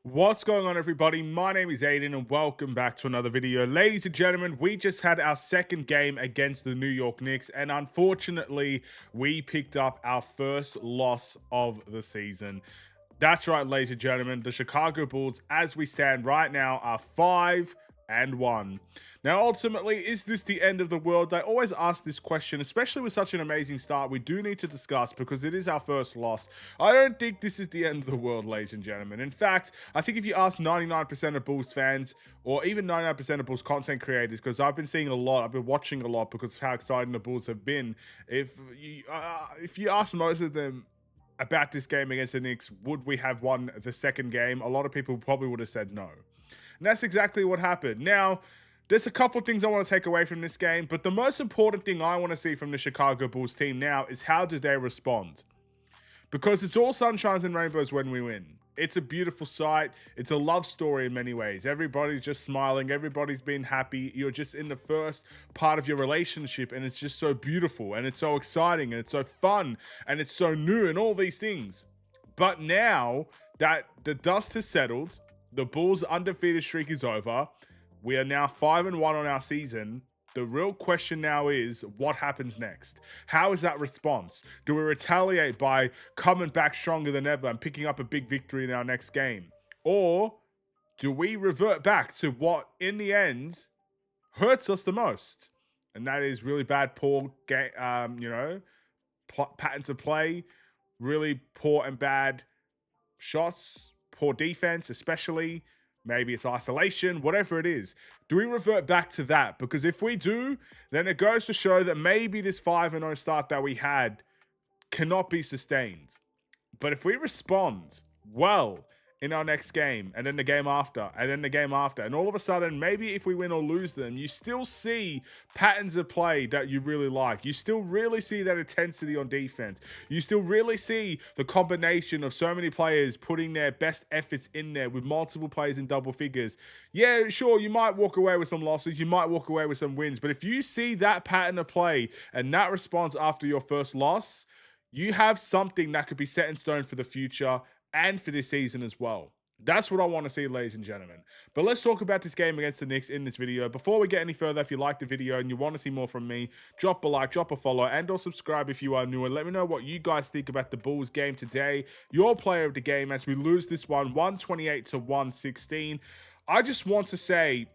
What's going on, everybody? My name is Aiden, and welcome back to another video. Ladies and gentlemen, we just had our second game against the New York Knicks, and unfortunately, we picked up our first loss of the season. That's right, ladies and gentlemen. The Chicago Bulls, as we stand right now, are 5-1. Now, ultimately, is this the end of the world? I always ask this question, especially with such an amazing start. We do need to discuss because it is our first loss. I don't think this is the end of the world, ladies and gentlemen. In fact, I think if you ask 99% of Bulls fans, or even 99% of Bulls content creators, because I've been seeing a lot, I've been watching a lot because of how exciting the Bulls have been. If you ask most of them about this game against the Knicks, would we have won the second game? A lot of people probably would have said no. And that's exactly what happened. Now, there's a couple things I want to take away from this game, but the most important thing I want to see from the Chicago Bulls team now is how do they respond? Because it's all sunshines and rainbows when we win. It's a beautiful sight. It's a love story in many ways. Everybody's just smiling. Everybody's been happy. You're just in the first part of your relationship, and it's just so beautiful, and it's so exciting, and it's so fun, and it's so new, and all these things. But now that the dust has settled, the Bulls' undefeated streak is over. We are now 5-1 on our season. The real question now is, what happens next? How is that response? Do we retaliate by coming back stronger than ever and picking up a big victory in our next game? Or do we revert back to what, in the end, hurts us the most? And that is really bad, poor game, patterns of play, really poor and bad shots, poor defense, especially. Maybe it's isolation, whatever it is. Do we revert back to that? Because if we do, then it goes to show that maybe this 5-0 start that we had cannot be sustained. But if we respond well in our next game, and then the game after, and then the game after, and all of a sudden, maybe if we win or lose them, you still see patterns of play that you really like. You still really see that intensity on defense. You still really see the combination of so many players putting their best efforts in there with multiple players in double figures. Yeah, sure, you might walk away with some losses. You might walk away with some wins. But if you see that pattern of play and that response after your first loss, you have something that could be set in stone for the future and for this season as well. That's what I want to see, ladies and gentlemen. But let's talk about this game against the Knicks in this video. Before we get any further, if you like the video and you want to see more from me, drop a like, drop a follow, and or subscribe if you are new. And let me know what you guys think about the Bulls game today. Your player of the game as we lose this one, 128 to 116. I just want to say,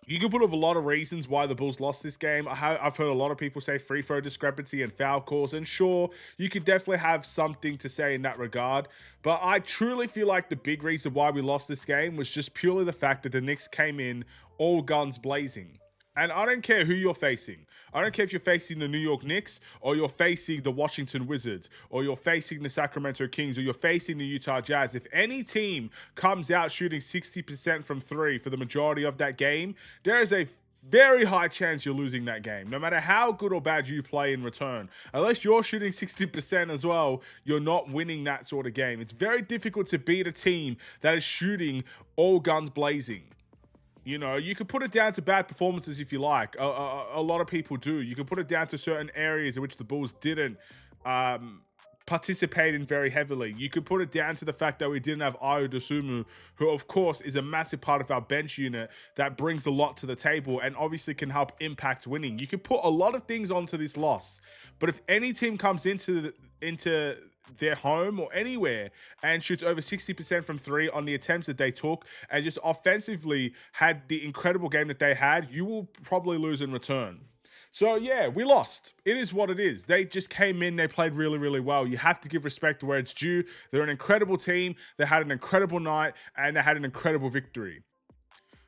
you can put up a lot of reasons why the Bulls lost this game. I've heard a lot of people say free throw discrepancy and foul calls. And sure, you could definitely have something to say in that regard. But I truly feel like the big reason why we lost this game was just purely the fact that the Knicks came in all guns blazing. And I don't care who you're facing. I don't care if you're facing the New York Knicks or you're facing the Washington Wizards or you're facing the Sacramento Kings or you're facing the Utah Jazz. If any team comes out shooting 60% from three for the majority of that game, there is a very high chance you're losing that game, no matter how good or bad you play in return. Unless you're shooting 60% as well, you're not winning that sort of game. It's very difficult to beat a team that is shooting all guns blazing. You know, you could put it down to bad performances if you like. A lot of people do. You can put it down to certain areas in which the Bulls didn't participate in very heavily. You could put it down to the fact that we didn't have Ayo Dosunmu, who of course is a massive part of our bench unit that brings a lot to the table and obviously can help impact winning. You could put a lot of things onto this loss. But if any team comes into their home or anywhere and shoots over 60% from three on the attempts that they took and just offensively had the incredible game that they had, you will probably lose in return. So yeah, we lost. It is what it is. They just came in, they played really, really well. You have to give respect where it's due. They're an incredible team. They had an incredible night and they had an incredible victory.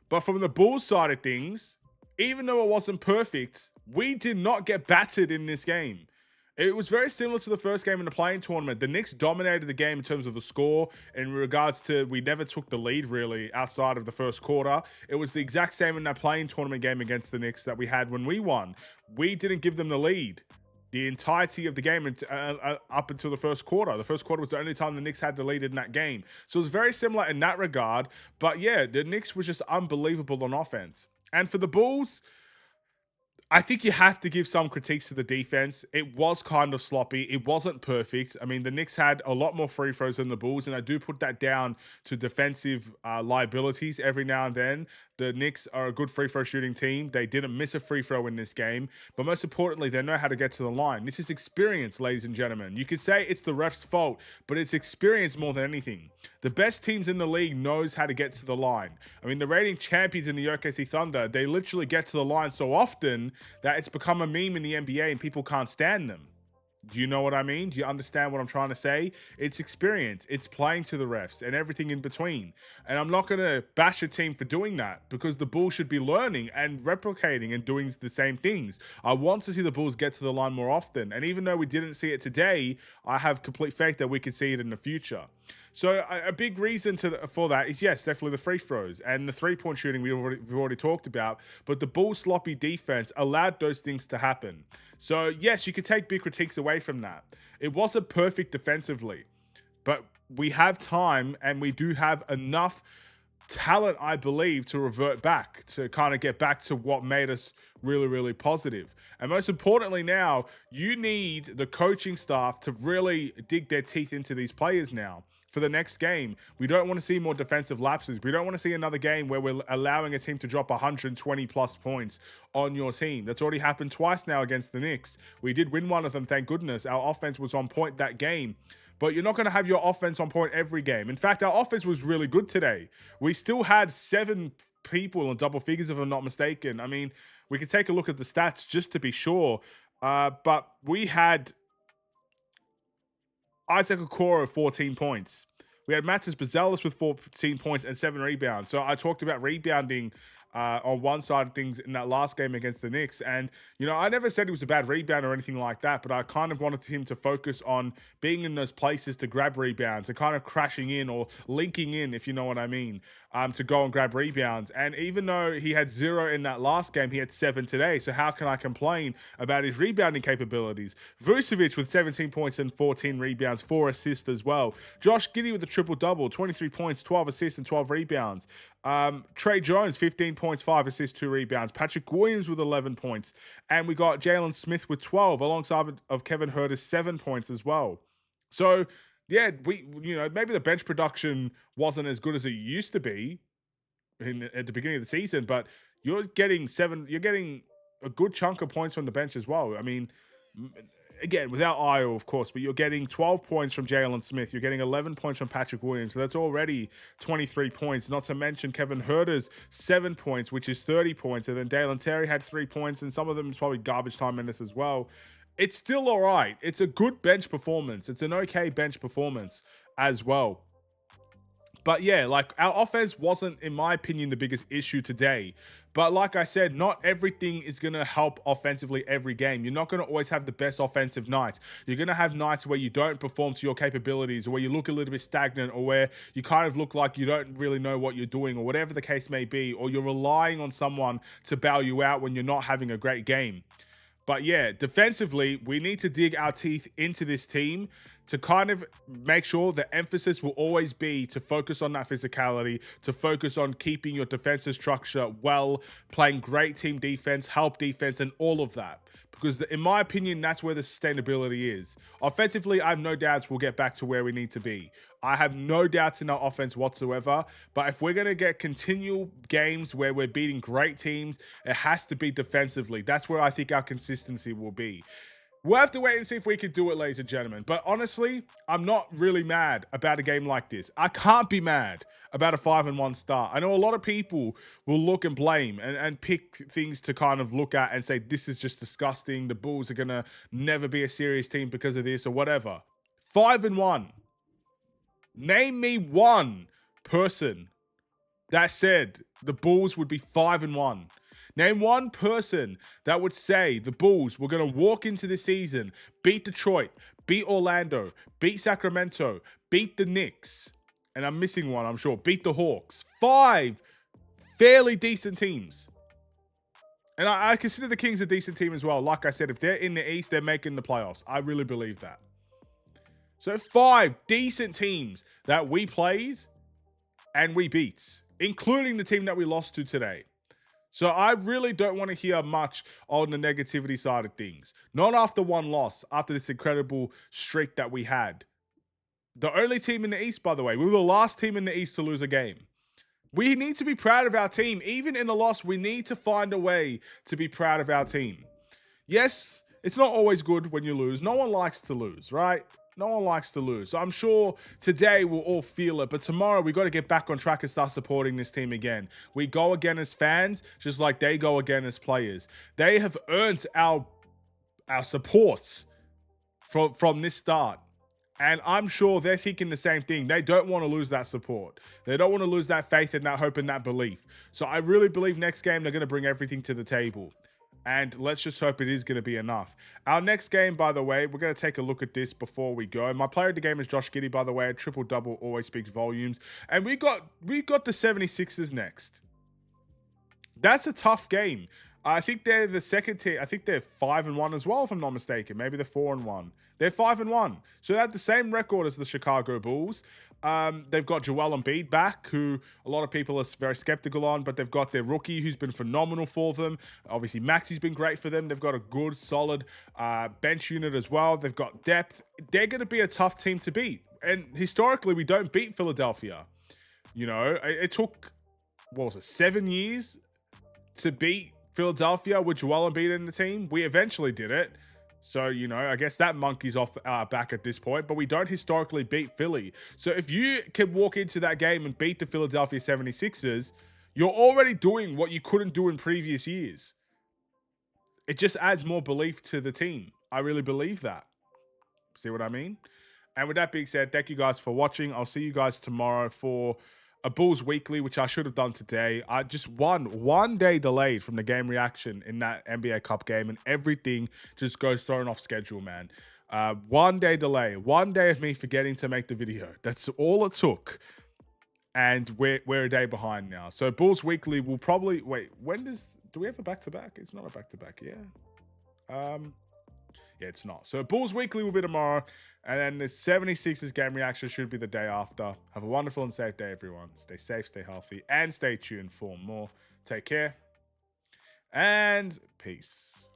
But from the Bulls side of things, even though it wasn't perfect, we did not get battered in this game. It was very similar to the first game in the playing tournament. The Knicks dominated the game in terms of the score in regards to we never took the lead really outside of the first quarter. It was the exact same in that playing tournament game against the Knicks that we had when we won. We didn't give them the lead the entirety of the game up until the first quarter. The first quarter was the only time the Knicks had the lead in that game. So it was very similar in that regard. But yeah, the Knicks was just unbelievable on offense. And for the Bulls, I think you have to give some critiques to the defense. It was kind of sloppy. It wasn't perfect. I mean, the Knicks had a lot more free throws than the Bulls, and I do put that down to defensive liabilities every now and then. The Knicks are a good free throw shooting team. They didn't miss a free throw in this game, but most importantly, they know how to get to the line. This is experience, ladies and gentlemen. You could say it's the ref's fault, but it's experience more than anything. The best teams in the league knows how to get to the line. I mean, the reigning champions in the OKC Thunder, they literally get to the line so often that it's become a meme in the NBA and people can't stand them. Do you know what I mean? Do you understand what I'm trying to say? It's experience. It's playing to the refs and everything in between. And I'm not going to bash a team for doing that because the Bulls should be learning and replicating and doing the same things. I want to see the Bulls get to the line more often. And even though we didn't see it today, I have complete faith that we could see it in the future. So a big reason for that is, yes, definitely the free throws and the three-point shooting we've already talked about. But the Bulls' sloppy defense allowed those things to happen. So, yes, you could take big critiques away from that. It wasn't perfect defensively, but we have time and we do have enough talent, I believe, to revert back, to kind of get back to what made us really, really positive. And most importantly now, you need the coaching staff to really dig their teeth into these players now. For the next game, we don't want to see more defensive lapses. We don't want to see another game where we're allowing a team to drop 120 plus points on your team. That's already happened twice now against the Knicks. We did win one of them, thank goodness. Our offense was on point that game. But you're not going to have your offense on point every game. In fact, our offense was really good today. We still had 7 people in double figures, if I'm not mistaken. I mean, we could take a look at the stats just to be sure. But we had Isaac Okoro, 14 points. We had Matas Bazelis with 14 points and 7 rebounds. So I talked about rebounding on one side of things in that last game against the Knicks. And, you know, I never said he was a bad rebound or anything like that, but I kind of wanted him to focus on being in those places to grab rebounds and kind of crashing in or linking in, if you know what I mean, to go and grab rebounds. And even though he had 0 in that last game, he had 7 today. So how can I complain about his rebounding capabilities? Vucevic with 17 points and 14 rebounds, 4 assists as well. Josh Giddey with a triple-double, 23 points, 12 assists and 12 rebounds. Trey Jones, 15 points, 5 assists, 2 rebounds. Patrick Williams with 11 points. And we got Jalen Smith with 12, alongside of Kevin Huerter's 7 points as well. So, yeah, maybe the bench production wasn't as good as it used to be at the beginning of the season, but you're getting a good chunk of points from the bench as well. I mean, again, without Io, of course, but you're getting 12 points from Jalen Smith. You're getting 11 points from Patrick Williams. So that's already 23 points, not to mention Kevin Huerter's 7 points, which is 30 points. And then Dalen Terry had 3 points, and some of them is probably garbage time minutes as well. It's still all right. It's a good bench performance. It's an okay bench performance as well. But yeah, like, our offense wasn't, in my opinion, the biggest issue today. But like I said, not everything is going to help offensively every game. You're not going to always have the best offensive nights. You're going to have nights where you don't perform to your capabilities, or where you look a little bit stagnant, or where you kind of look like you don't really know what you're doing, or whatever the case may be, or you're relying on someone to bail you out when you're not having a great game. But yeah, defensively, we need to dig our teeth into this team to kind of make sure the emphasis will always be to focus on that physicality, to focus on keeping your defensive structure well, playing great team defense, help defense, and all of that. Because in my opinion, that's where the sustainability is. Offensively, I have no doubts we'll get back to where we need to be. I have no doubts in our offense whatsoever. But if we're going to get continual games where we're beating great teams, it has to be defensively. That's where I think our consistency will be. We'll have to wait and see if we can do it, ladies and gentlemen. But honestly, I'm not really mad about a game like this. I can't be mad about a 5-1 start. I know a lot of people will look and blame and pick things to kind of look at and say, this is just disgusting. The Bulls are going to never be a serious team because of this or whatever. 5-1. Name me one person that said the Bulls would be 5-1. Name one person that would say the Bulls were going to walk into the season, beat Detroit, beat Orlando, beat Sacramento, beat the Knicks, and I'm missing one, I'm sure, beat the Hawks. 5 fairly decent teams. And I consider the Kings a decent team as well. Like I said, if they're in the East, they're making the playoffs. I really believe that. So 5 decent teams that we played and we beat, including the team that we lost to today. So I really don't want to hear much on the negativity side of things. Not after one loss, after this incredible streak that we had. The only team in the East, by the way, we were the last team in the East to lose a game. We need to be proud of our team. Even in a loss, we need to find a way to be proud of our team. Yes, it's not always good when you lose. No one likes to lose, right? No one likes to lose. So I'm sure today we'll all feel it, but tomorrow we got to get back on track and start supporting this team again. We go again as fans, just like they go again as players. They have earned our support from this start. And I'm sure they're thinking the same thing. They don't want to lose that support. They don't want to lose that faith and that hope and that belief. So I really believe next game they're going to bring everything to the table. And let's just hope it is going to be enough. Our next game, by the way, we're going to take a look at this before we go. My player of the game is Josh Giddey, by the way. A triple-double always speaks volumes. And we got the 76ers next. That's a tough game. I think they're the second team. I think they're 5-1 as well, if I'm not mistaken. Maybe they're 4-1. They're 5-1. So they have the same record as the Chicago Bulls. They've got Joel Embiid back, who a lot of people are very skeptical on, but they've got their rookie who's been phenomenal for them. Obviously, Maxi's been great for them. They've got a good, solid bench unit as well. They've got depth. They're going to be a tough team to beat. And historically, we don't beat Philadelphia. You know, it took, 7 years to beat Philadelphia with Joel Embiid in the team. We eventually did it. So, you know, I guess that monkey's off back at this point, but we don't historically beat Philly. So if you can walk into that game and beat the Philadelphia 76ers, you're already doing what you couldn't do in previous years. It just adds more belief to the team. I really believe that. See what I mean? And with that being said, thank you guys for watching. I'll see you guys tomorrow for a Bulls Weekly, which I should have done today. I just one day delayed from the game reaction in that NBA Cup game, and everything just goes thrown off schedule, man. 1 day delay, 1 day of me forgetting to make the video. That's all it took. And we're a day behind now. So Bulls Weekly will probably do we have a back-to-back? It's not a back-to-back, yeah. Yeah, it's not. So Bulls Weekly will be tomorrow. And then the 76ers game reaction should be the day after. Have a wonderful and safe day, everyone. Stay safe, stay healthy, and stay tuned for more. Take care. And peace.